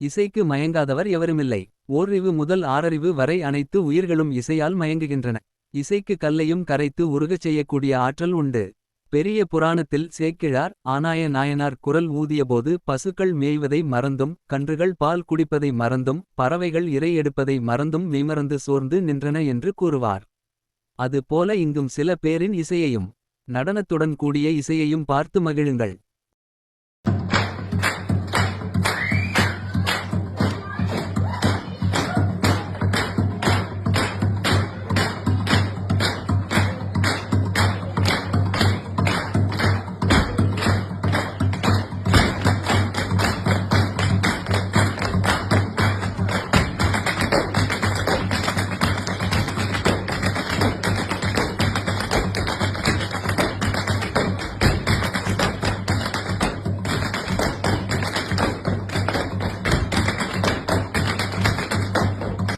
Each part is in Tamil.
இசைக்கு மயங்காதவர் எவருமில்லை. ஓரிரு முதல் ஆறறிவு வரை அனைத்து உயிர்களும் இசையால் மயங்குகின்றன. இசைக்கு கல்லையும் கரைத்து உருகச் செய்யக்கூடிய ஆற்றல் உண்டு. பெரிய புராணத்தில் சேக்கிழார் ஆனாய நாயனார் குரல் ஊதியபோது பசுக்கள் மேய்வதை மறந்தும் கன்றுகள் பால் குடிப்பதை மறந்தும் பறவைகள் இரை எடுப்பதை மறந்தும் மெய்மறந்து சோர்ந்து நின்றன என்று கூறுவார். அது போல இங்கும் சில பேரின் இசையையும் நடனத்துடன் கூடிய இசையையும் பார்த்து மகிழுங்கள்.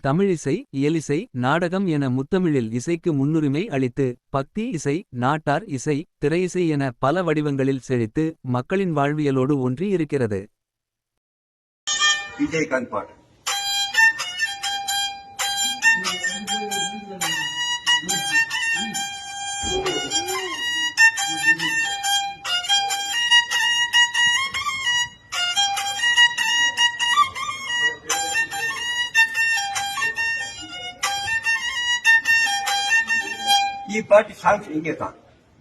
தமிழிசை, இயலிசை, நாடகம் என முத்தமிழில் இசைக்கு முன்னுரிமை அளித்து பக்தி இசை, நாட்டார் இசை, திரையிசை என பல வடிவங்களில் செழித்து மக்களின் வாழ்வியலோடு ஒன்றி இருக்கிறது. ಈ ಪಾಟ್ ಸಾಂಗ್ಸ್ ಹಿಂಗೆ ಕಾಣ್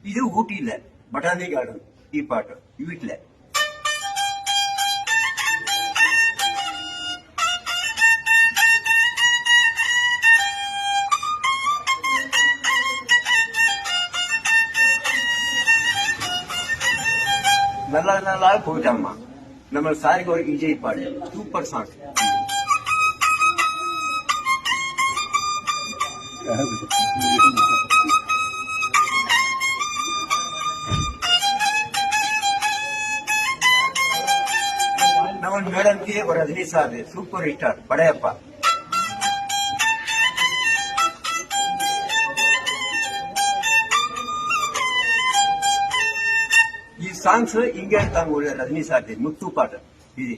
ಇದು ಊಟಿ ಇಲ್ಲ ಬಟಾಣಿ ಗಾರ್ಡನ್ ಈ ಪಾಟ್ வீட்ல நல்லா நல்லா போயிட்டாம்மா. நம்ம சாரிக்கு ஒரு விஜய் பாடு சூப்பர் சாங். நம்ம மேடம்க்கு ஒரு Rajini sir super star Padayappa. ಈ ಸಾಂಗ್ಸ್ ಹಿಂಗೆ ಹೇಳ್ತಾಂಗ ರಜನಿ ಸಾರ್ ಮುತ್ತು ಪಾಠ ಇದು